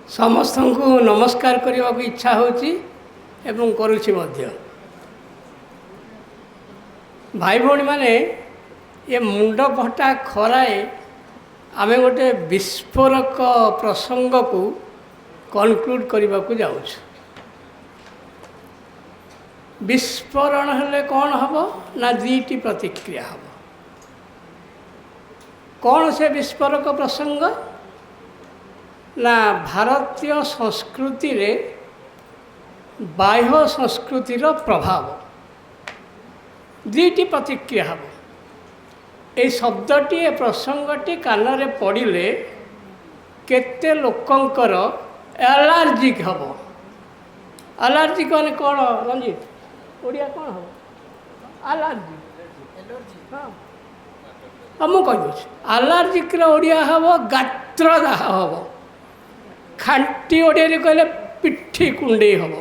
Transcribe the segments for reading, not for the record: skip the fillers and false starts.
ସମସ୍ତଙ୍କୁ ନମସ୍କାର କରିବାକୁ ଇଚ୍ଛା ହେଉଛି ଏବଂ କରୁଛି ମଧ୍ୟ। ଭାଇ ଭଉଣୀମାନେ, ଏ ମୁଣ୍ଡ ଫଟା ଖରାଏ ଆମେ ଗୋଟେ ବିସ୍ଫୋରକ ପ୍ରସଙ୍ଗକୁ କନକ୍ଲୁଡ଼ କରିବାକୁ ଯାଉଛୁ। ବିସ୍ଫୋରଣ ହେଲେ କ'ଣ ହେବ ନା ଦୁଇଟି ପ୍ରତିକ୍ରିୟା ହେବ। କ'ଣ ସେ ବିସ୍ଫୋରକ ପ୍ରସଙ୍ଗ? ନା ଭାରତୀୟ ସଂସ୍କୃତିରେ ବାହ୍ୟ ସଂସ୍କୃତିର ପ୍ରଭାବ। ଦୁଇଟି ପ୍ରତିକ୍ରିୟା ହେବ। এই ଶବ୍ଦଟି ଏ ପ୍ରସଙ୍ଗଟି କାନରେ ପଡ଼ିଲେ କେତେ ଲୋକଙ୍କର ଆଲାର୍ଜିକ୍ ହେବ। ଆଲାର୍ଜିକ୍ ମାନେ କ'ଣ ରଞ୍ଜିତ? ଓଡ଼ିଆ କ'ଣ ହେବ? ଆଲାର୍ଜି। ହଁ ମୁଁ କହିଦେଉଛି। ଆଲାର୍ଜିକ୍ର ଓଡ଼ିଆ ହେବ ଗାତ୍ରଦାହ ହେବ। ଖାଣ୍ଟି ଓଡ଼ିଆରେ କହିଲେ ପିଠି କୁଣ୍ଡେଇ ହେବ।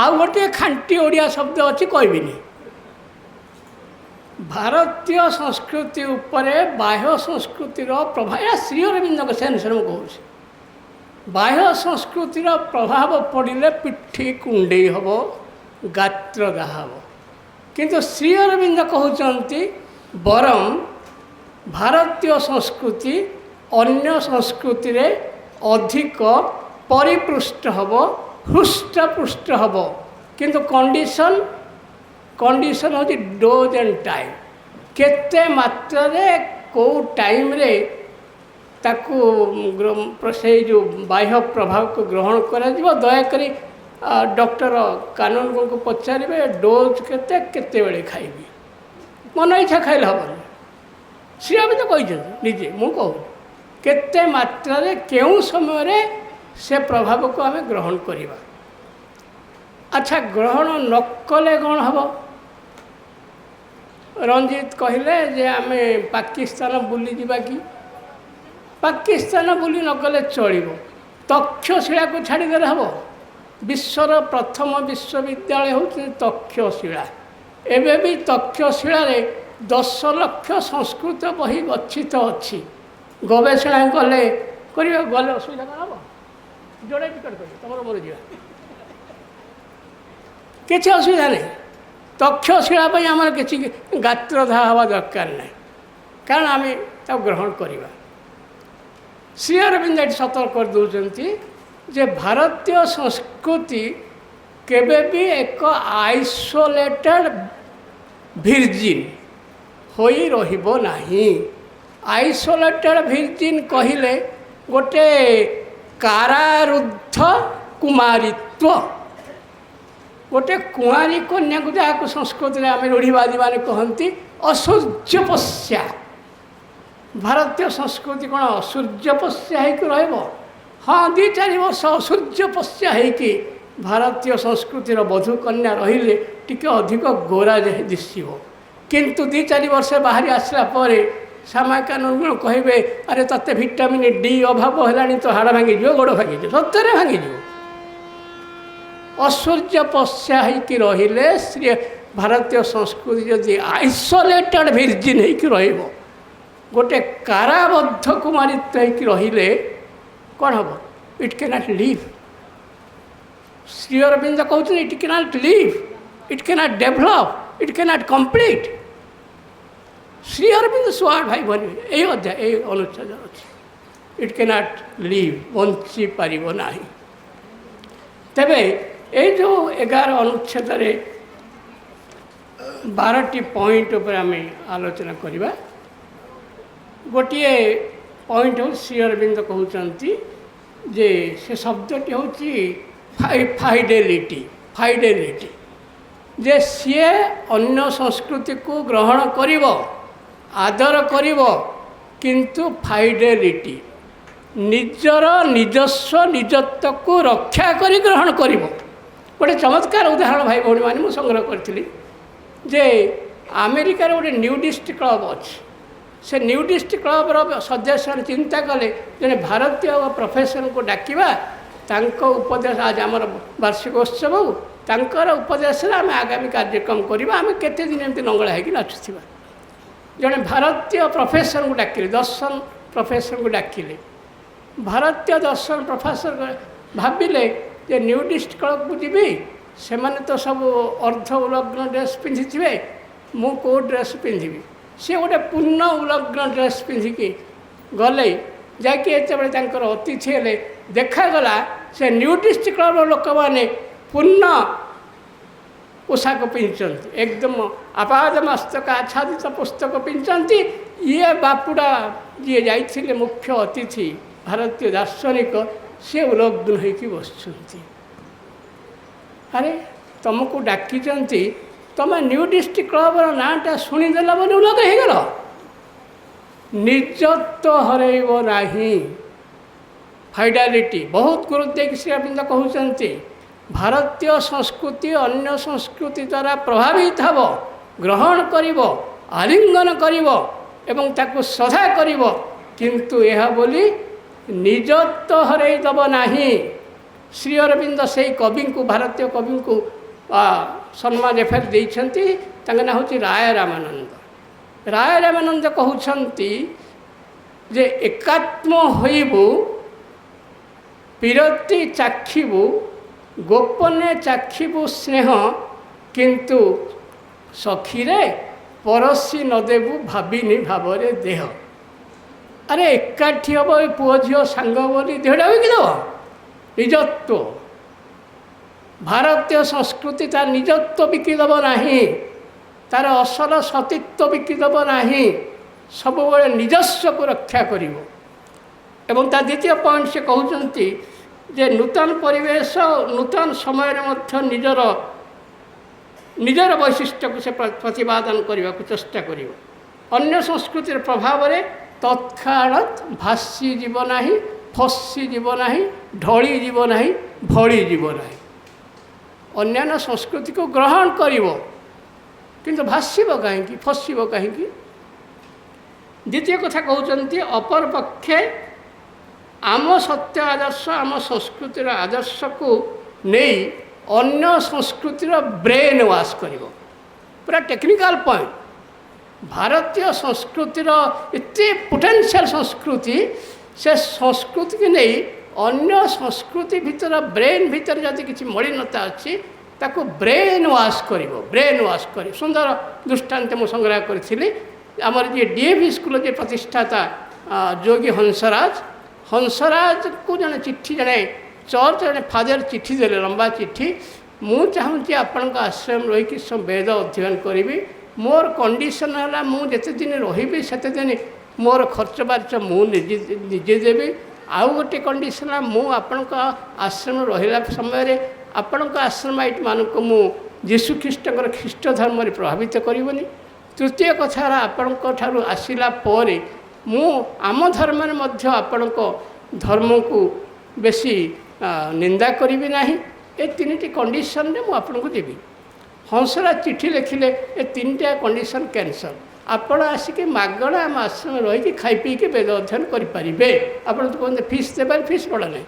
ଆଉ ଗୋଟିଏ ଖାଣ୍ଟି ଓଡ଼ିଆ ଶବ୍ଦ ଅଛି, କହିବିନି। ଭାରତୀୟ ସଂସ୍କୃତି ଉପରେ ବାହ୍ୟ ସଂସ୍କୃତିର ପ୍ରଭାବ, ଏହା ଶ୍ରୀ ଅରବିନ୍ଦଙ୍କ ସେନ୍ସରେ ମୁଁ କହୁଛି। ବାହ୍ୟ ସଂସ୍କୃତିର ପ୍ରଭାବ ପଡ଼ିଲେ ପିଠି କୁଣ୍ଡେଇ ହେବ, ଗାତ୍ରଦାହ ହେବ। କିନ୍ତୁ ଶ୍ରୀ ଅରବିନ୍ଦ କହୁଛନ୍ତି ବରଂ ଭାରତୀୟ ସଂସ୍କୃତି ଅନ୍ୟ ସଂସ୍କୃତିରେ ଅଧିକ ପରିପୃଷ୍ଟ ହେବ, ହୃଷ୍ଟପୃଷ୍ଟ ହେବ। କିନ୍ତୁ କଣ୍ଡିସନ୍ ହେଉଛି ଡୋଜ୍ ଆଣ୍ଡ ଟାଇମ୍। କେତେ ମାତ୍ରାରେ କେଉଁ ଟାଇମ୍ରେ ତାକୁ ସେଇ ଯେଉଁ ବାହ୍ୟ ପ୍ରଭାବକୁ ଗ୍ରହଣ କରାଯିବ। ଦୟାକରି ଡକ୍ଟର କାନୁନଗୋଙ୍କୁ ପଚାରିବେ ଡୋଜ୍ କେତେ, କେତେବେଳେ ଖାଇବି। ମନ ଇଚ୍ଛା ଖାଇଲେ ହେବନି। ଶ୍ରୀ ଅରବିନ୍ଦ କହିଛନ୍ତି ନିଜେ, ମୁଁ କହୁନି। କେତେ ମାତ୍ରାରେ କେଉଁ ସମୟରେ ସେ ପ୍ରଭାବକୁ ଆମେ ଗ୍ରହଣ କରିବା। ଆଚ୍ଛା, ଗ୍ରହଣ ନ କଲେ କ'ଣ ହେବ? ରଞ୍ଜିତ କହିଲେ ଯେ ଆମେ ପାକିସ୍ତାନ ବୁଲିଯିବା କି? ପାକିସ୍ତାନ ବୁଲି ନ ଗଲେ ଚଳିବ। ତକ୍ଷଶିଳାକୁ ଛାଡ଼ିଦେଲେ ହେବ? ବିଶ୍ୱର ପ୍ରଥମ ବିଶ୍ୱବିଦ୍ୟାଳୟ ହେଉଛି ତକ୍ଷଶିଳା। ଏବେ ବି ତକ୍ଷଶିଳାରେ 10 ଲକ୍ଷ ସଂସ୍କୃତ ବହି ଗଚ୍ଛିତ ଅଛି। ଗବେଷଣା କଲେ କରିବା, ଗଲେ ଅସୁବିଧା କ'ଣ ହେବ? ଯୋଡ଼େ ଟିକେଟ୍ କରିବେ, ତୁମର ମୋର ଯିବା, କିଛି ଅସୁବିଧା ନାହିଁ। ତକ୍ଷଶିଳା ପାଇଁ ଆମର କିଛି ଗାତ୍ରଦାହ ହେବା ଦରକାର ନାହିଁ, କାରଣ ଆମେ ତାକୁ ଗ୍ରହଣ କରିବା। ଶ୍ରୀ ଅରବିନ୍ଦ ଏଠି ସତର୍କ କରିଦେଉଛନ୍ତି ଯେ ଭାରତୀୟ ସଂସ୍କୃତି କେବେ ବି ଏକ ଆଇସୋଲେଟେଡ଼ ଭିର୍ଜିନ୍ ହୋଇ ରହିବ ନାହିଁ। ଆଇସୋଲେଟେଡ଼ ଭିର୍ଜିନ୍ କହିଲେ ଗୋଟେ କାରାରୁଦ୍ଧ କୁମାରୀତ୍ୱ। ଗୋଟେ କୁଆଁରୀ କନ୍ୟାକୁ, ଯାହାକୁ ସଂସ୍କୃତିରେ ଆମେ ରୂଢ଼ିବାଦୀମାନେ କହନ୍ତି ଅସୂର୍ଯ୍ୟପଶ୍ୟା। ଭାରତୀୟ ସଂସ୍କୃତି କ'ଣ ଅସୂର୍ଯ୍ୟପଶ୍ୟା ହେଇକି ରହିବ? ହଁ, 2-4 ବର୍ଷ ଅସୂର୍ଯ୍ୟପଶ୍ୟା ହେଇକି ଭାରତୀୟ ସଂସ୍କୃତିର ବଧୂ କନ୍ୟା ରହିଲେ ଟିକେ ଅଧିକ ଗୋରା ଦିଶିବ। କିନ୍ତୁ 2-4 ବର୍ଷ ବାହାରି ଆସିଲା ପରେ ସାମାକାନୁନ କହିବେ ଆରେ ତତେ ଭିଟାମିନ୍ ଡି ଅଭାବ ହେଲାଣି, ତ ହାଡ଼ ଭାଙ୍ଗିଯିବ, ଗୋଡ଼ ଭାଙ୍ଗିଯିବ। ସତରେ ଭାଙ୍ଗିଯିବ। ଅସୂର୍ଯ୍ୟପଶ୍ୟା ହେଇକି ରହିଲେ ଭାରତୀୟ ସଂସ୍କୃତି ଯଦି ଆଇସୋଲେଟେଡ଼ ଭିର୍ଜିନ୍ ହେଇକି ରହିବ, ଗୋଟେ କାରାବଦ୍ଧ କୁମାରୀତ୍ୱ ହେଇକି ରହିଲେ କ'ଣ ହେବ? It can't live. Shri Aurobindo କହୁଛନ୍ତି it can't live, it can't develop, it can't complete. Shri Aurobindo ସୁଆଡ଼ ଭାଇ ଭଉଣୀ ଏଇ ଅଧ୍ୟାୟ, ଏଇ ଅନୁଚ୍ଛେଦ ଅଛି। ଇଟ୍ କ୍ୟାନଟ୍ ଲିଭ୍, ବଞ୍ଚିପାରିବ ନାହିଁ। ତେବେ ଏଇ ଯେଉଁ 11 ଅନୁଚ୍ଛେଦରେ 12ଟି ପଏଣ୍ଟ ଉପରେ ଆମେ ଆଲୋଚନା କରିବା। ଗୋଟିଏ ପଏଣ୍ଟ ହେଉଛି ଶ୍ରୀ ଅରବିନ୍ଦ କହୁଛନ୍ତି ଯେ ସେ ଶବ୍ଦଟି ହେଉଛି ଫାଇଡେଲିଟି। ଯେ ସିଏ ଅନ୍ୟ ସଂସ୍କୃତିକୁ ଗ୍ରହଣ କରିବ, ଆଦର କରିବ, କିନ୍ତୁ ଫାଇଡେଲିଟି, ନିଜର ନିଜସ୍ୱ ନିଜତ୍ୱକୁ ରକ୍ଷା କରି ଗ୍ରହଣ କରିବ। ଗୋଟେ ଚମତ୍କାର ଉଦାହରଣ ଭାଇ ଭଉଣୀମାନେ ମୁଁ ସଂଗ୍ରହ କରିଥିଲି ଯେ ଆମେରିକାରେ ଗୋଟେ ନ୍ୟୁଡିଷ୍ଟ କ୍ଲବ୍ ଅଛି। ସେ ନ୍ୟୁଡିଷ୍ଟ କ୍ଲବ୍ର ସଦସ୍ୟମାନେ ଚିନ୍ତା କଲେ ଜଣେ ଭାରତୀୟ ପ୍ରଫେସରଙ୍କୁ ଡାକିବା, ତାଙ୍କ ଉପଦେଶ, ଆଜି ଆମର ବାର୍ଷିକ ଉତ୍ସବ, ତାଙ୍କର ଉପଦେଶରେ ଆମେ ଆଗାମୀ କାର୍ଯ୍ୟକ୍ରମ କରିବା। ଆମେ କେତେ ଦିନ ଏମିତି ନଙ୍ଗଳା ହେଇକି ନାଚୁଥିବା। ଜଣେ ଭାରତୀୟ ପ୍ରଫେସରଙ୍କୁ ଡାକିଲେ, ଦର୍ଶନ ପ୍ରଫେସରଙ୍କୁ ଡାକିଲେ। ଭାରତୀୟ ଦର୍ଶନ ପ୍ରଫେସର ଭାବିଲେ ଯେ ନ୍ୟୁଡିଷ୍ଟ କ୍ଲବକୁ ଯିବି, ସେମାନେ ତ ସବୁ ଅର୍ଦ୍ଧ ଉଲଗ୍ନ ଡ୍ରେସ୍ ପିନ୍ଧିଥିବେ, ମୁଁ କେଉଁ ଡ୍ରେସ୍ ପିନ୍ଧିବି? ସେ ଗୋଟେ ପୂର୍ଣ୍ଣ ଉଲଗ୍ନ ଡ୍ରେସ୍ ପିନ୍ଧିକି ଗଲେ, ଯାଇକି ଯେତେବେଳେ ତାଙ୍କର ଅତିଥି ହେଲେ ଦେଖାଗଲା ସେ ନ୍ୟୁଡିଷ୍ଟ କ୍ଲବର ଲୋକମାନେ ପୂର୍ଣ୍ଣ ପୋଷାକ ପିନ୍ଧିଛନ୍ତି, ଏକଦମ ଆପାଦ ମସ୍ତକ ଆଚ୍ଛାଦିତ ପୁସ୍ତକ ପିନ୍ଧିଛନ୍ତି। ଇଏ ବାପୁଡ଼ା ଯିଏ ଯାଇଥିଲେ ମୁଖ୍ୟ ଅତିଥି ଭାରତୀୟ ଦାର୍ଶନିକ, ସେ ଉଲଗ୍ନ ହେଇକି ବସିଛନ୍ତି। ଆରେ ତୁମକୁ ଡାକିଛନ୍ତି, ତୁମେ ନ୍ୟୁଡିଷ୍ଟ କ୍ଲବର ନାଁଟା ଶୁଣିଦେଲ ବୋଲି ଉଲଗ୍ନ ହେଇଗଲ? ନିଜତ୍ୱ ହରେଇବ ନାହିଁ। ଫାଇଡାଲିଟି ବହୁତ ଗୁରୁତ୍ୱ ଦେଇକି ଶ୍ରୀ ଅରବିନ୍ଦ କହୁଛନ୍ତି, ଭାରତୀୟ ସଂସ୍କୃତି ଅନ୍ୟ ସଂସ୍କୃତି ଦ୍ୱାରା ପ୍ରଭାବିତ ହେବ, ଗ୍ରହଣ କରିବ, ଆଲିଙ୍ଗନ କରିବ ଏବଂ ତାକୁ ଶ୍ରଦ୍ଧା କରିବ, କିନ୍ତୁ ଏହା ବୋଲି ନିଜତ୍ୱ ହରେଇ ଦେବ ନାହିଁ। ଶ୍ରୀ ଅରବିନ୍ଦ ସେହି କବିଙ୍କୁ, ଭାରତୀୟ କବିଙ୍କୁ ସମ୍ମାନ ଏଫେର ଦେଇଛନ୍ତି। ତାଙ୍କ ନାଁ ହେଉଛି ରାୟ ରାମାନନ୍ଦ। ରାୟ ରାମାନନ୍ଦ କହୁଛନ୍ତି ଯେ ଏକାତ୍ମ ହୋଇବୁ, ବିରତି ଚାଖିବୁ, ଗୋପନେ ଚାଖିବୁ ସ୍ନେହ, କିନ୍ତୁ ସଖୀରେ ପରଶି ନଦେବୁ ଭାବିନି ଭାବରେ ଦେହ। ଆରେ ଏକାଠି ହେବ ଏ ପୁଅ ଝିଅ ସାଙ୍ଗ ବୋଲି ଦେହଟା ବିକିଦେବ? ନିଜତ୍ୱ, ଭାରତୀୟ ସଂସ୍କୃତି ତାର ନିଜତ୍ୱ ବିକିଦେବ ନାହିଁ, ତାର ଅସଲ ସତୀତ୍ୱ ବିକିଦେବ ନାହିଁ, ସବୁବେଳେ ନିଜସ୍ୱକୁ ରକ୍ଷା କରିବ। ଏବଂ ତା ଦ୍ୱିତୀୟ ପଏଣ୍ଟ ସେ କହୁଛନ୍ତି ଯେ ନୂତନ ପରିବେଶ, ନୂତନ ସମୟରେ ମଧ୍ୟ ନିଜର ବୈଶିଷ୍ଟ୍ୟକୁ ସେ ପ୍ରତିପାଦନ କରିବାକୁ ଚେଷ୍ଟା କରିବ। ଅନ୍ୟ ସଂସ୍କୃତିର ପ୍ରଭାବରେ ତତ୍କ୍ଷଣାତ୍ ଭାସିଯିବ ନାହିଁ, ଫସିଯିବ ନାହିଁ, ଢଳିଯିବ ନାହିଁ, ଭଳିଯିବ ନାହିଁ। ଅନ୍ୟାନ୍ୟ ସଂସ୍କୃତିକୁ ଗ୍ରହଣ କରିବ, କିନ୍ତୁ ଭାସିବ କାହିଁକି, ଫସିବ କାହିଁକି? ଦ୍ୱିତୀୟ କଥା କହୁଛନ୍ତି, ଅପରପକ୍ଷେ ଆମ ସତ୍ୟ ଆଦର୍ଶ, ଆମ ସଂସ୍କୃତିର ଆଦର୍ଶକୁ ନେଇ ଅନ୍ୟ ସଂସ୍କୃତିର ବ୍ରେନ୍ ୱାଶ୍ କରିବ। ପୁରା ଟେକ୍ନିକାଲ ପଏଣ୍ଟ। ଭାରତୀୟ ସଂସ୍କୃତିର ଏତେ ପୋଟେନ୍ସିଆଲ ସଂସ୍କୃତି, ସେ ସଂସ୍କୃତିକୁ ନେଇ ଅନ୍ୟ ସଂସ୍କୃତି ଭିତର ବ୍ରେନ୍ ଭିତରେ ଯଦି କିଛି ମଳିନତା ଅଛି, ତାକୁ ବ୍ରେନ୍ ୱାଶ୍ କରିବ। ବ୍ରେନ୍ ୱାଶ୍ କରିବ। ସୁନ୍ଦର ଦୃଷ୍ଟାନ୍ତ ମୁଁ ସଂଗ୍ରହ କରିଥିଲି। ଆମର ଯିଏ ଡିଏଭି ସ୍କୁଲ ଯିଏ ପ୍ରତିଷ୍ଠାତା ଯୋଗୀ ହଂସରାଜକୁ ଜଣେ ଚିଠି, ଜଣେ ଚର୍ଚ୍ଚ ଜଣେ ଫାଦର ଚିଠି ଦେଲେ, ଲମ୍ବା ଚିଠି। ମୁଁ ଚାହୁଁଛି ଆପଣଙ୍କ ଆଶ୍ରମ ରହିକି ସବୁ ବେଦ ଅଧ୍ୟୟନ କରିବି। ମୋର କଣ୍ଡିସନ୍ ହେଲା, ମୁଁ ଯେତେ ଦିନ ରହିବି ସେତେ ଦିନ ମୋର ଖର୍ଚ୍ଚ ବାର୍ଚ୍ଚ ମୁଁ ନିଜେ ଦେବି। ଆଉ ଗୋଟେ କଣ୍ଡିସନ୍ ହେଲା, ମୁଁ ଆପଣଙ୍କ ଆଶ୍ରମ ରହିଲା ସମୟରେ ଆପଣଙ୍କ ଆଶ୍ରମାଇଟମାନଙ୍କୁ ମୁଁ ଯୀଶୁଖ୍ରୀଷ୍ଟଙ୍କର ଖ୍ରୀଷ୍ଟ ଧର୍ମରେ ପ୍ରଭାବିତ କରିବନି। ତୃତୀୟ କଥା ହେଲା, ଆପଣଙ୍କ ଠାରୁ ଆସିଲା ପରେ ମୁଁ ଆମ ଧର୍ମରେ ମଧ୍ୟ ଆପଣଙ୍କ ଧର୍ମକୁ ବେଶୀ ନିନ୍ଦା କରିବି ନାହିଁ। ଏ ତିନିଟି କଣ୍ଡିସନରେ ମୁଁ ଆପଣଙ୍କୁ ଦେବି। ହଂସରାଜ ଚିଠି ଲେଖିଲେ ଏ ତିନିଟା କଣ୍ଡିସନ୍ କ୍ୟାନ୍ସଲ୍। ଆପଣ ଆସିକି ମାଗଣା ଆମ ଆଶ୍ରମରେ ରହିକି ଖାଇ ପିଇକି ବେଦ ଅଧ୍ୟୟନ କରିପାରିବେ। ଆପଣ ତ କୁହନ୍ତି ଫିସ୍ ଦେବାରେ, ଫିସ୍ ପଡ଼ା ନାହିଁ।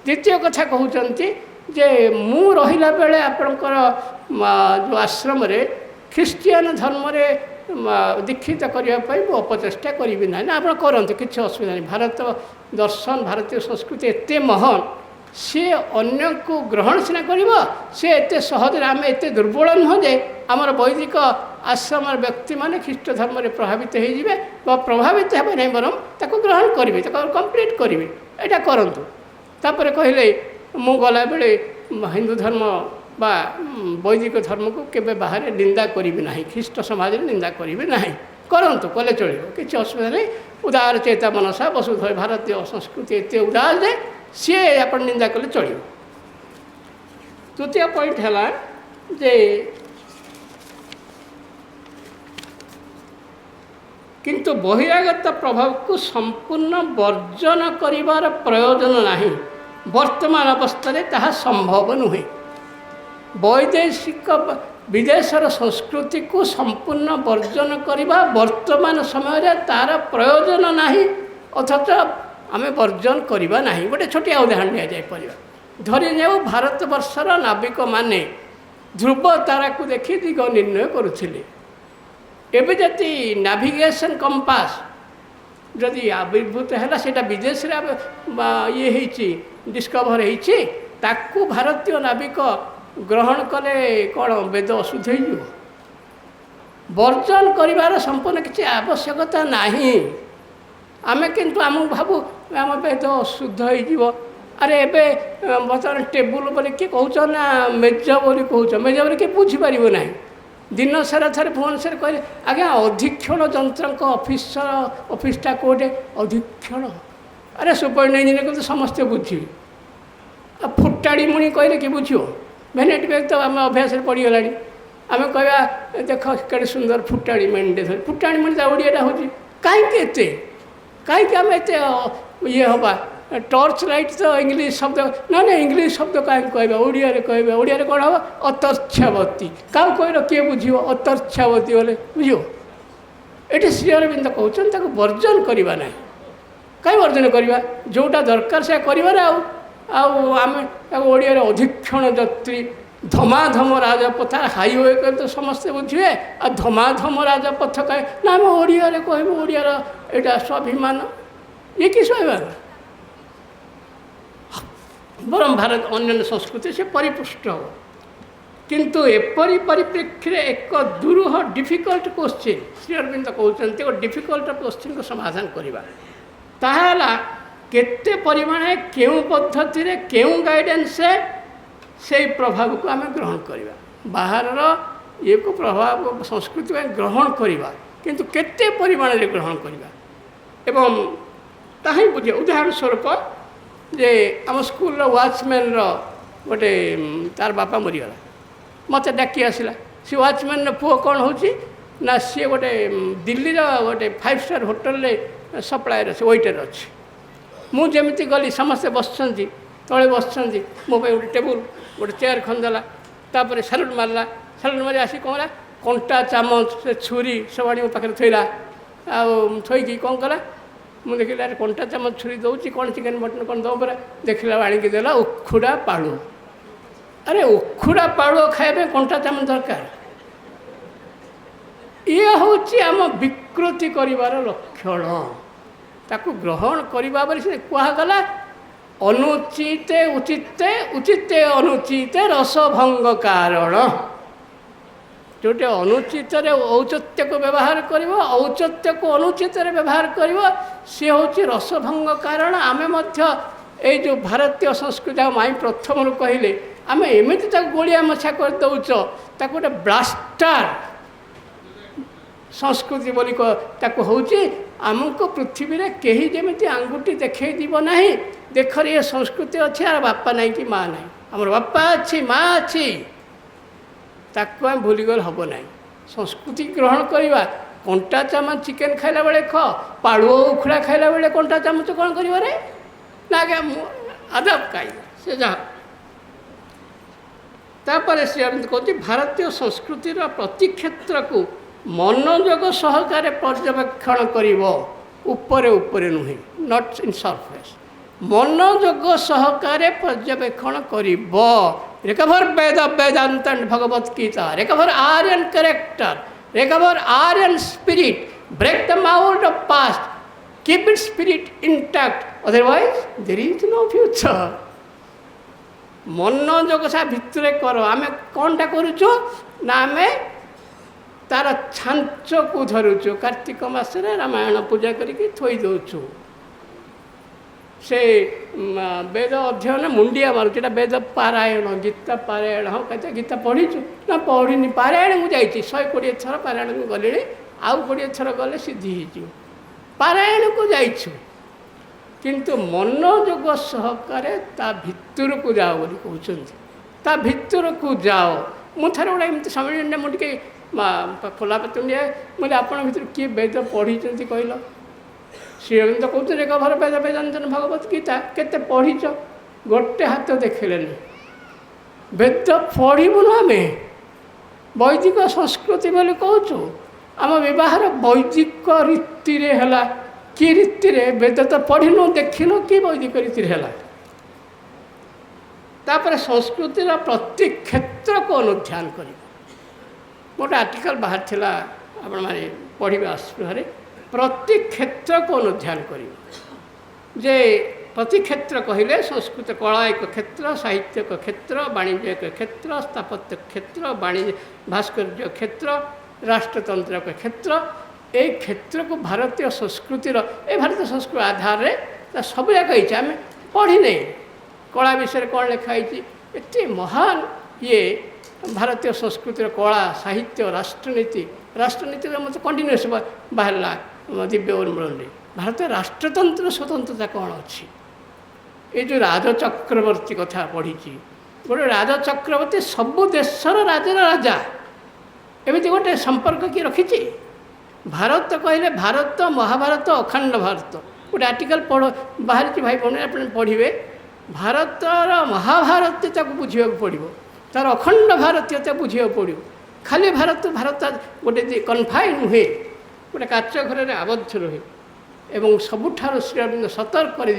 ଦ୍ୱିତୀୟ କଥା କହୁଛନ୍ତି ଯେ ମୁଁ ରହିଲା ବେଳେ ଆପଣଙ୍କର ଯେଉଁ ଆଶ୍ରମରେ ଖ୍ରୀଷ୍ଟିଆନ ଧର୍ମରେ ଦୀକ୍ଷିତ କରିବା ପାଇଁ ମୁଁ ଅପଚେଷ୍ଟା କରିବି ନାହିଁ। ନା, ଆପଣ କରନ୍ତୁ, କିଛି ଅସୁବିଧା ନାହିଁ। ଭାରତ ଦର୍ଶନ, ଭାରତୀୟ ସଂସ୍କୃତି ଏତେ ମହାନ, ସିଏ ଅନ୍ୟକୁ ଗ୍ରହଣ ସିନା କରିବ, ସେ ଏତେ ସହଜରେ, ଆମେ ଏତେ ଦୁର୍ବଳ ନୁହଁ ଯେ ଆମର ବୈଦିକ ଆଶ୍ରମର ବ୍ୟକ୍ତିମାନେ ଖ୍ରୀଷ୍ଟ ଧର୍ମରେ ପ୍ରଭାବିତ ହୋଇଯିବେ, ବା ପ୍ରଭାବିତ ହେବେ ନାହିଁ, ବରଂ ତାକୁ ଗ୍ରହଣ କରିବେ, ତାକୁ କମ୍ପ୍ଲିଟ୍ କରିବେ। ଏଇଟା କରନ୍ତୁ। ତାପରେ କହିଲେ, ମୁଁ ଗଲାବେଳେ ହିନ୍ଦୁ ଧର୍ମ ବା ବୈଦିକ ଧର୍ମକୁ କେବେ ବାହାରେ ନିନ୍ଦା କରିବି ନାହିଁ, ଖ୍ରୀଷ୍ଟ ସମାଜରେ ନିନ୍ଦା କରିବି ନାହିଁ। କରନ୍ତୁ, କଲେ ଚଳିବ, କିଛି ଅସୁବିଧା ନାହିଁ। ଉଦାର ଚେତା ମନସା ବସୁଧୈ, ଭାରତୀୟ ସଂସ୍କୃତି ଏତେ ଉଦାର ଯେ ସିଏ ଆପଣ ନିନ୍ଦା କଲେ ଚଳିବ। ତୃତୀୟ ପଏଣ୍ଟ ହେଲା ଯେ କିନ୍ତୁ ବହିରାଗତ ପ୍ରଭାବକୁ ସମ୍ପୂର୍ଣ୍ଣ ବର୍ଜନ କରିବାର ପ୍ରୟୋଜନ ନାହିଁ। ବର୍ତ୍ତମାନ ଅବସ୍ଥାରେ ତାହା ସମ୍ଭବ ନୁହେଁ। ବୈଦେଶିକ ବିଦେଶର ସଂସ୍କୃତିକୁ ସମ୍ପୂର୍ଣ୍ଣ ବର୍ଜନ କରିବା ବର୍ତ୍ତମାନ ସମୟରେ ତା'ର ପ୍ରୟୋଜନ ନାହିଁ, ଅଥଚ ଆମେ ବର୍ଜନ କରିବା ନାହିଁ। ଗୋଟେ ଛୋଟିଆ ଉଦାହରଣ ନିଆଯାଇପାରିବ। ଧରିନେଉ ଭାରତବର୍ଷର ନାବିକମାନେ ଧ୍ରୁବ ତାରାକୁ ଦେଖି ଦିଗ ନିର୍ଣ୍ଣୟ କରୁଥିଲେ। ଏବେ ଯଦି ନାଭିଗେସନ୍ କମ୍ପାସ जदि आविर्भूत है सेटा विदेश ये होती डिस्कभर होती ताकू भारतीय नाविक ग्रहण कले कौन वेद अशुद्ध हो वर्जन कर संपूर्ण किसी आवश्यकता नहीं आमे किंतु आम भावु आम वेद अशुद्ध हो अरे एबे बर्तमान टेबुल बोले किए कौच ना मेज बोली कौच मेज बोली किए बुझीपार ना दिन सारा थे भुवनेश्वर कहले आज्ञा अधीक्षण जंत्र ऑफिसटा कौटे अधीक्षण अरे सुपरिटेडेंट कहते समस्ते बुझे फुटाड़ी मुणी कहले कि बुझ भेनेट बैग तो आम अभ्यास पड़गला आम कह देख के सुंदर फुटाड़ी मणि फुटाड़ी मणि ओडिया हूँ कहीं कहीं आम एत ये हवा टर्च लाइट तो इंग्लीश शब्द ना ना इंग्लीश शब्द कहीं कह ओडिया ओडिया कौन हम अतर्छावती क्या कह किए बुझ अतर्छावती बोले बुझ ये श्री अरविंद कहते वर्जन करवा ना कहीं वर्जन करवा जोटा दरकार से कर आम ओडिया अधीक्षण जत्री धमाधम राजपथ हाईवे कर तो समस्ते बुझे आ धमाधम राजपथ कहे ना आम ओडिया कहूँ ओडिया यहाँ स्वाभिमान ये कि स्वाभिमान बरम भारत अन्य संस्कृति से परिपुष्ट हो किंतु एपरी परिप्रेक्षी एक दुरूह डिफिकल्ट क्वेश्चन श्री अरविंद कहते एक डिफिकल्ट क्वेश्चन को समाधान करवा ताहला केते परिमाण केउं पद्धति रे केउं गाइडेंस से प्रभाव को आम ग्रहण करवा बाहर ये को प्रभाव संस्कृति में ग्रहण करवा किंतु केते परिमाण रे ग्रहण करवा एवं ताही बुझे उदाहरण स्वरूप जे आम स्कूल वाचमैन गोटे तार बापा मरीगला मत डाकी आसला सी वाचमैन पुओ कौन हो ना सी गोटे दिल्ली गोटे 5 स्टार होटेल सप्लायर अच्छे वेटर अच्छे मुझे गली समस्ते बसुँच तले बसुँच मो गोटे टेबुल गोटे चेयर खंदला तापर सालुट मारला सालुट मारी आसी कौन कंटा चामच से छुरी सब आनी मो पाखे थोला थोकी कौन कला मुझे देखिए अरे कंटा चामच छुरी दूसरी कौन चिकेन मटन कौन दो परा देखला आणिकी देला उखुड़ा पालु अरे उखुड़ा पालु खाइबे कंटा चामच दरकार ये हूँ आम विकृति करिवार लक्षण ताकू ग्रहण करवा से कहगला अनुचित उचित उचित अनुचित रसभंग कारण जोटे अनुचित औचित्य को व्यवहार कर औचित्य को अनुचित व्यवहार कर सी हूँ रसभंग कारण आम ये जो भारतीय संस्कृति माई प्रथम कहले आम एमती गोलिया मछा कर दौच गोटे ब्लास्टर संस्कृति बोली हूँ आमको पृथ्वी रे कहीं जमी आंगुठी देखे दीब ना देख ये संस्कृति अच्छी आर बापा ना कि माँ ना आमर बापा अच्छी माँ अच्छी ताको आम भूलीगल हम ना संस्कृति ग्रहण करवा कंटा चामच चिकेन खाइला बेले पाड़ुआ उखुड़ा खाइला बेले कंटा चामच कौन करे ना आदब काई से जा तापर श्री अरविंद कहते भारतीय संस्कृतिर प्रति क्षेत्र को मनोयोग सहकारे पर्यवेक्षण करिवो उपरे उपरे नुहे नॉट इन सरफेस मनोयोग सहकारे पर्यवेक्षण करिवो recover Veda Vedanta Bhagavad Gita recover Aryan character recover Aryan spirit break the mould of past keep it spirit intact otherwise there is no future मनोयोग सा भितरे कर आमे कोनटा करूचो ना आमे तार छांच को धरुचु कार्तिक मासरे रामायण पूजा करके थोई दौचु से वेद अध्ययन मुंडिया मारुचा वेद पारायण गीता पारायण हाँ कहते गीता पढ़ीचु ना पढ़ी पारायण को जाइए 120 थर पारायण को गले आउ 20 थर गले सिद्धि हो पारायण को जाइछु किंतु मनोयोग सहकारे ता भितर को जाओ बोली कहते ता भितर को जाओ मुझे गोटे एमती समय मुझे खोला पतुंडिया बोले आपण भर किए वेद पढ़ी कहल श्री अरविंद कहते रिकवर वेद वेदांत भगवत गीता केते पढ़ीच गोटे हाथ देखले वेद पढ़ू आम वैदिक संस्कृति बोली कहूँ आम व्यवहार वैदिक रीति है कि रीति वेद तो पढ़िनु देखिनु कि वैदिक रीति है तापर संस्कृतिर प्रति क्षेत्र को अनुध्यान कर गोटे आर्टिकल बाहर थिला आपण माने पढ़िबे आस्पृहरे प्रति क्षेत्र को अनुध्यान कर जे प्रति क्षेत्र कहले संस्कृत कला एक क्षेत्र, साहित्य एक क्षेत्र, वाणिज्य एक क्षेत्र, स्थापत्य क्षेत्र, वाणिज्य भास्कर्य क्षेत्र, राष्ट्रतंत्र एक क्षेत्र। ये क्षेत्र को भारतीय संस्कृतिर ए भारतीय संस्कृति आधार में सब जाक आम पढ़ी नहीं कला विषय कौन लिखाई एत महान ये भारतीय संस्कृतिर कला साहित्य राष्ट्रनीति मतलब कंटिन्यूस बाहर दिव्य उन्मूलन भारतीय राष्ट्रतंत्र स्वतंत्रता कौन अच्छी ये जो राजचक्रवर्ती कथा पढ़ी गोटे राजचक्रवर्ती सबु देशर राजर राजा एमती गोटे संपर्क किए रखी भारत कहले भारत महाभारत अखंड भारत गोटे आर्टिकल पढ़ बाहरी भाई बहन आप पढ़े भारतर महाभारतीयता को बुझा पड़ो तार अखंड भारतीयता बुझा पड़ो खाली भारत गोटे कन्फाइन हुए गोटे काच घर में आबद्ध रहे एवं सबुठार श्री अरविंद सतर्क कर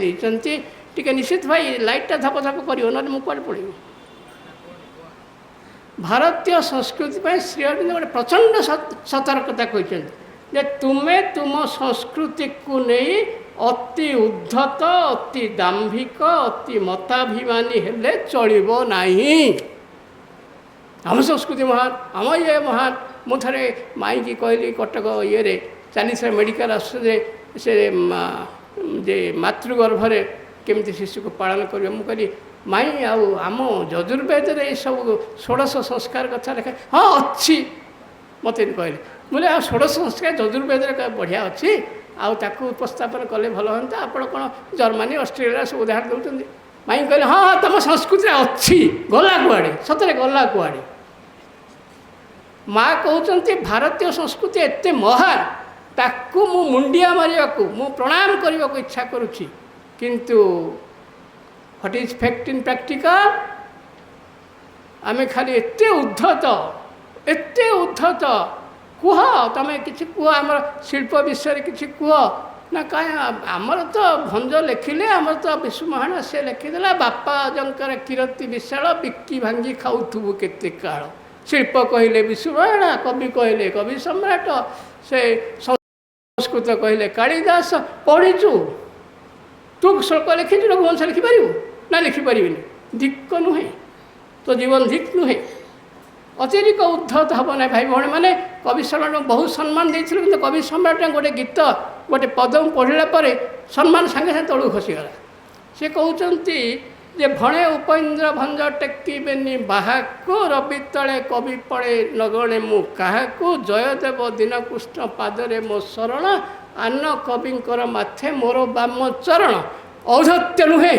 टी निश्चित भाई लाइटा धप धप कर ना मुझे पड़े भारतीय संस्कृति पर श्री अरविंद गोटे प्रचंड सतर्कता कहते तुम्हें तुम संस्कृति को नहीं अति उद्धत अति दाम्भिक अति मताभिमानी हेले चलिबो नहीं। आम संस्कृति महान आम ये महान मुझे माई की कहली कटक ये चली मेडिकल आसे से मातृगर्भरे केमती शिशु को पालन करें मुझे कहली माई आम यजुर्वेद सब षोड़श संस्कार कथा लिखा हाँ अच्छी मत कहले बोले षोड़श संस्कार यजुर्वेद बढ़िया अच्छी आकु उपस्थापन कले भल हाँ आप कौन जर्मनी ऑस्ट्रेलिया सब उदाहरण दौरान माई कहले हाँ हाँ तुम संस्कृति अच्छी गला कुआड़े सतरे गला कुआड़े माँ कहते भारतीय संस्कृति एत महान ताकू मु मुंडिया मारिया मु प्रणाम करने को इच्छा करुच्ची किंतु what is fact in practical आमे खाली एत उद्धत कुह तुम कि कह आम शिल्प विषय कि कह ना कहीं आमर तो भंज लिखिले आमर तो विश्व महान से लिखिदेला बापा जंकर कीर्ति विशाल बिकी भांगी खाऊबू केते काल शिल्प कहले विश्वमहान कवि कहले कवि सम्राट से संस्कृत कहले कालिदास पढ़ीचु तू श्लोक लिखिचु रघुवंश लिखिपार ना लिखिपार धिक्क नुहे तो जीवन धिक नुहे अतिरिक्त उद्धत हम ना भाई भौणी मैंने कवि सम्राट बहुत सम्मान देते कि कवि सम्राट गोटे गीत गोटे पदम पढ़ला सम्मान सागे सागे तलू खसीगला सी कहते जे भणे उपेन्द्र भंज टेकिबेनी बाहाको रवि तले कवि पड़े नगणे मु काहाकू जयदेव दीनकृष्ण पादरे मो शरण आन कविंकर माथे मोर बाम चरण औधत्य नुहे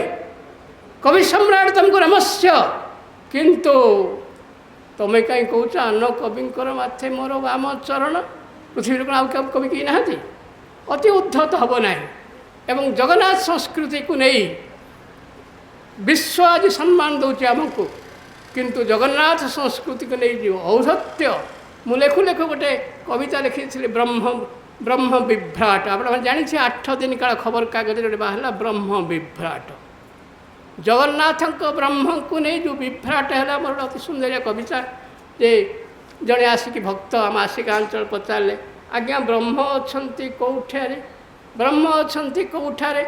कवि सम्राट तुमको नमस्य किंतु तुम्हें कहीं कौच आन कविंकर माथे मोर बाम चरण पृथ्वी कौन आउ कवि कहीं ना अति उद्धत हम ना एवं जगन्नाथ संस्कृति को नहीं विश्व आज सम्मान दौर आमको किंतु जगन्नाथ संस्कृति को नहीं जो औधत्य मु लेखु लेखु गोटे कविता लिखी ब्रह्म ब्रह्म विभ्राट आप जानी 8 दिन काल खबर कागज गोटे बाहर ब्रह्म विभ्राट जगन्नाथ ब्रह्म को नहीं जो विभ्राट है मोर अति सुंदर कविता जे जड़े आसिक भक्त आम आसिका अंचल पचारे आज्ञा ब्रह्म अच्छा कौठारे ब्रह्म अच्छा कौठारे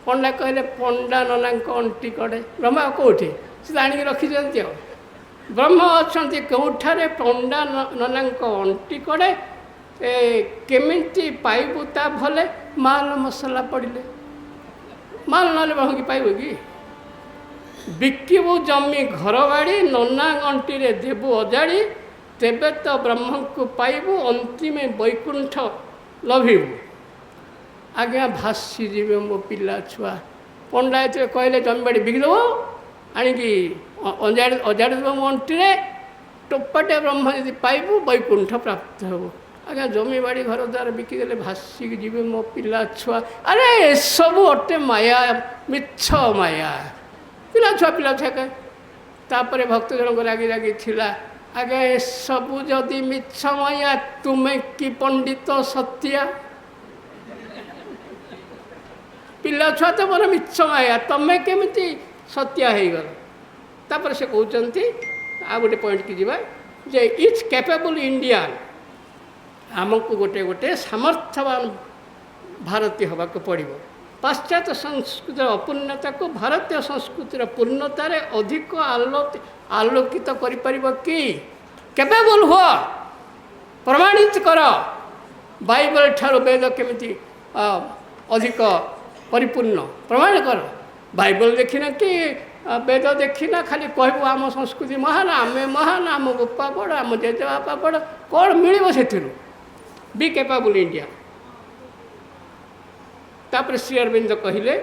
पंडा कहले पंडा नना अंटी कड़े ब्रह्म कौटे से आनिक रखिंट ब्रह्म अच्छा कौठारे पंडा नना अंटी कड़े केमिति पाइबू ता भले माल मसला पड़े माल ना ब्रह्म की पाइब कि बिकिबू जमी घर बाड़ी नना अंटी देबू अजाड़ी तेबे तो ब्रह्म को पाइबू अंतिम वैकुंठ लभिबू आज्ञा भासी जीवे मो पिला छुआ पंडा ये कहले जमी बाड़ी बिकिदेव आणिकी अजाड़ी देव मो अंटी टोपाटे ब्रह्म यदि पाइबू वैकुंठ प्राप्त हेब आज्ञा जमी बाड़ी घर द्वार बिकिदेले भासिक जीवे मो पिला छुआ अरे सब अटे माया मिछ माया पिला छुआ कहे तापर भक्त जनक रागी रागी थिला आगे सबू जदि मिछ माया तुम्हें कि पंडित सत्या पिला छुआ तो मोर मिछ माया तुम्हें केमिति सत्या हो गल तापर से कहते आ गोटे पॉइंट की जीवा जे इच कैपेबल इंडियन आमको गोटे गोटे सामर्थ्यवान ଭାରତୀୟ ହେବାକୁ ପଡ଼ିବ। ପାଶ୍ଚାତ୍ୟ ସଂସ୍କୃତିର ଅପୂର୍ଣ୍ଣତା को ଭାରତୀୟ ସଂସ୍କୃତିର ପୂର୍ଣ୍ଣତାରେ ଅଧିକ ଆଲୋକିତ କରିପାରିବ କି? କେପେବଲ୍ ହୁଅ, ପ୍ରମାଣିତ କର ବାଇବଲ ଠାରୁ ବେଦ କେମିତି ଅଧିକ ପରିପୂର୍ଣ୍ଣ ପ୍ରମାଣ କର। ବାଇବଲ ଦେଖିନା କି ବେଦ ଦେଖିନା ଖାଲି କହିବୁ ଆମ ସଂସ୍କୃତି ମହାନ, ଆମେ ମହାନ, ଆମ ବାପା ବଡ଼, ଆମ ଜେଜେବାପା ବଡ଼, କ'ଣ ମିଳିବ ସେଥିରୁ? Be capable India. ତାପରେ ଶ୍ରୀ ଅରବିନ୍ଦ କହିଲେ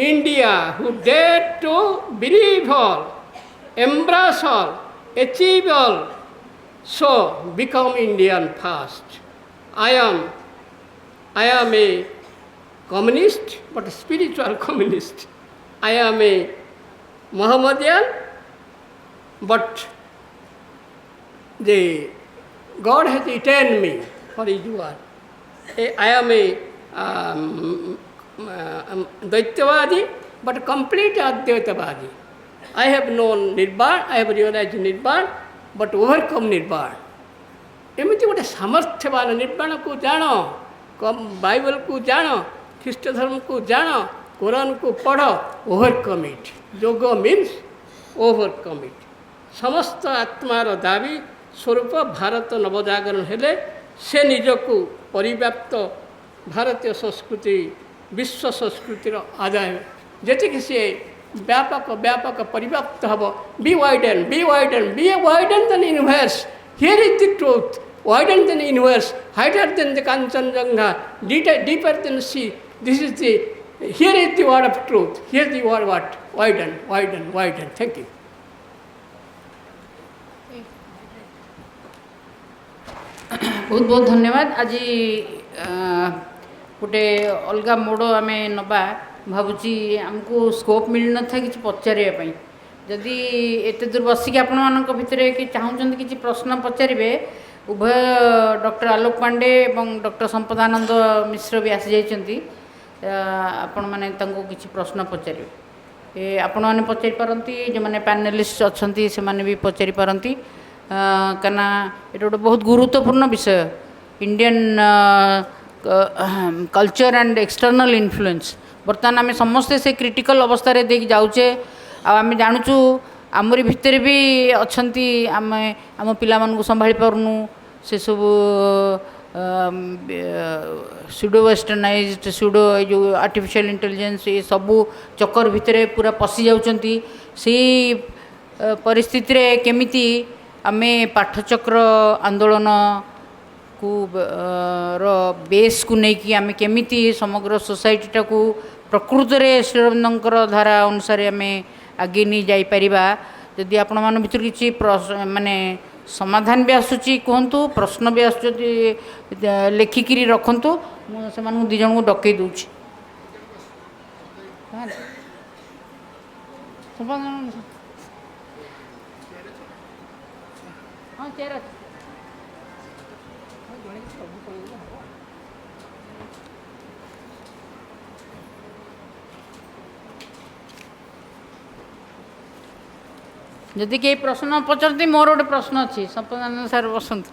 India who dare to believe all, embrace all, achieve all, so become Indian first. I am a communist, but a spiritual communist. I am a Mohammedan, but the God has eaten me for his word. I am a Daityavadi, but complete Advaitavadi. I have known Nirbana, I have realized Nirbana, but overcome Nirbana. ଏମିତି ଗୋଟେ ସାମର୍ଥ୍ୟବାନ ନିର୍ବାଣକୁ ଜାଣ, ବାଇବଲକୁ ଜାଣ, ଖ୍ରୀଷ୍ଟ ଧର୍ମକୁ ଜାଣ, କୋରାନକୁ ପଢ଼, overcome ଇଟ୍। ଯୋଗ means overcome ଇଟ୍। ସମସ୍ତ ଆତ୍ମାର ଦାବି ସ୍ୱରୂପ ଭାରତ ନବଜାଗରଣ ହେଲେ ସେ ନିଜକୁ ପରିବ୍ୟାପ୍ତ ଭାରତୀୟ ସଂସ୍କୃତି ବିଶ୍ୱ ସଂସ୍କୃତିର ଆଦାୟ ଯେତିକି ସିଏ ବ୍ୟାପକ ପରିବ୍ୟାପ୍ତ ହେବ। Be widen than universe, here is the truth, wider than the universe, higher than the Kanchanjunga, deeper than the sea. This is the, here is the word of truth. Here is the word what? Widen. Thank you. बहुत बहुत धन्यवाद। आज गोटे अलग मोड़ आम नवा भावुची आमको स्कोप मिल न था कि पचारे जदि एत दूर बसिक आपण मान भितर कि चाहूँ कि प्रश्न पचारे उभय डॉक्टर आलोक पांडे और डॉक्टर संपदानंद मिश्र भी आसी जाइछन्ति। आपण माने तांको किछि प्रश्न पचारे आपण माने पचारि पारंती, जो माने पैनलिस्ट अछन्ति से माने भी पचारि पारंती। कना एटा गोटे बहुत गुरुत्वपूर्ण विषय Indian culture and external influence. बर्तमान आम समस्ते से क्रिटिकल अवस्था रे देख जाउचे। आम जानूँ आमरी भितर भी अछन्ति, आम पिला मानकु संभाली पारुनु, से सब सुडो वेस्टर्नाइज्ड सुडो जो आर्टिफिशियल इंटेलिजेंस ये सबू चक्कर भितर पूरा पशि जाउचंती। से परिस्थिति रे केमिति आमे पाठचक्र आंदोलन को बेस को लेकिन आमे केमिति समग्र सोसाइटी टाकू प्रकृत रे श्री अरविंदर धारा अनुसार आमे आगे नहीं जाई परिबा। जदि आपण मान भितर किछि माने समाधान भी आसुची कहतु, प्रश्न भी आसुची लेखिकी रखतु, से दी जन को डकई दूची। हाँ चेयर जदि कई प्रश्न पचारती मोर गोटे प्रश्न अच्छी संपदानंद सर बसंत।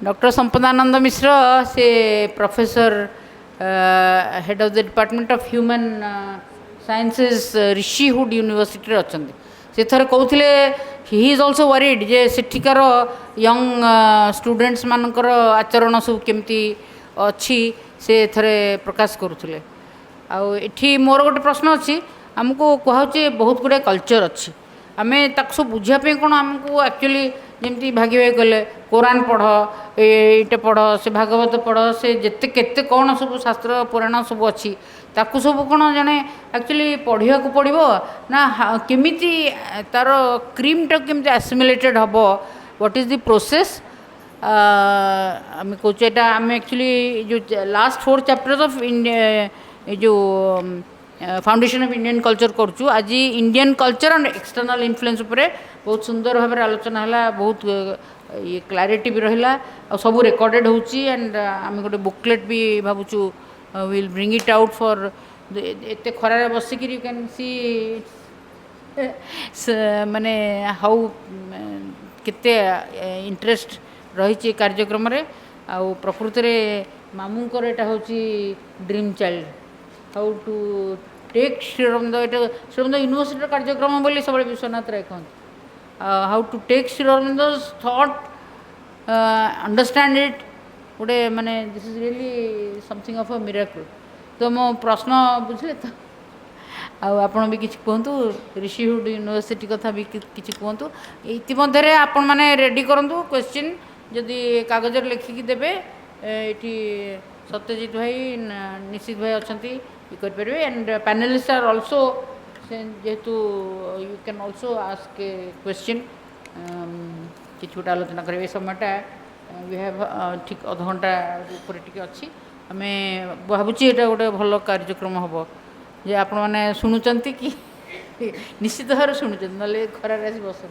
डॉक्टर संपदानंद मिश्र से professor head of the department of human sciences Rishihood university अच्छा से थर कहते ही इज ऑल्सो वरीड जे सेठिकार यंग स्टूडेंट्स मानकर आचरण सब केमती अच्छी से थरे प्रकाश करुले। आठी मोर गोटे प्रश्न अच्छी आमको कहुचे बहुत गुड़े कल्चर अच्छी आम ताक सब बुझापी कौन आमको एक्चुअली जमी भागी भाई कले कुरान पढ़ ये पढ़ से भागवत पढ़ से जिते केते कौन सब शास्त्र पुराण सब अच्छी ताकू सब कौन जड़े एक्चुअली पढ़ा पड़ो ना केमिति तार क्रीमटा केमती एसिमिलेटेड हम व्हाट इज द प्रोसेस। आम कहे आम एक्चुअली जो लास्ट 4 चैप्टर्स ऑफ इंडिया जो फाउंडेशन ऑफ इंडियन कल्चर करुँ आज Indian culture and external influence उपरे बहुत सुंदर भाव में आलोचना है, बहुत ये क्लारिटी भी रहा और सब रेकर्डेड होची एंड आम गोटे बुकलेट भी भावुँ will bring it out for एत खरार बसिक यू कैन सी माने हाउ केते इंटरेस्ट रही कार्यक्रम रे। आउ प्रकृत रे ମାମୁଙ୍କର ଏଇଟା ହେଉଛି dream child how to take Sri Aurobindo ଏଇଟା ଶ୍ରୀଅରବିନ୍ଦ ୟୁନିଭର୍ସିଟିର କାର୍ଯ୍ୟକ୍ରମ ବୋଲି ସବୁବେଳେ ବିଶ୍ୱନାଥ ରାୟ କହନ୍ତି how to take Sri Aurobindo's thought understand it ଗୋଟେ ମାନେ this is really something of a miracle ତ ମୋ ପ୍ରଶ୍ନ ବୁଝିଲେ ତ ଆଉ ଆପଣ ବି କିଛି କୁହନ୍ତୁ ରିଷିହୁଡ୍ ୟୁନିଭର୍ସିଟି କଥା ବି କିଛି କୁହନ୍ତୁ ଇତିମଧ୍ୟରେ ଆପଣମାନେ ରେଡ଼ି କରନ୍ତୁ କ୍ୱେଶ୍ଚିନ୍ ଯଦି କାଗଜରେ ଲେଖିକି ଦେବେ ଏଠି ସତ୍ୟଜିତ ଭାଇ ନିଶ୍ଚିତ ଭାଇ ଅଛନ୍ତି ଇ କରିପାରିବେ ଆଣ୍ଡ ପ୍ୟାନେଲିଷ୍ଟ ଆର୍ ଅଲସୋ ଯେହେତୁ you can also ask a question କିଛି ଗୋଟେ ଆଲୋଚନା କରିବେ ଏ ସମୟଟା वी हैव ठीक अध घंटा ऊपर टी अच्छी आम भावुँ यहाँ गोटे भल कार्यक्रम हम जे आपण मैंने शुणुंट कि निश्चित भाव शुणुंट ना खरार आस बस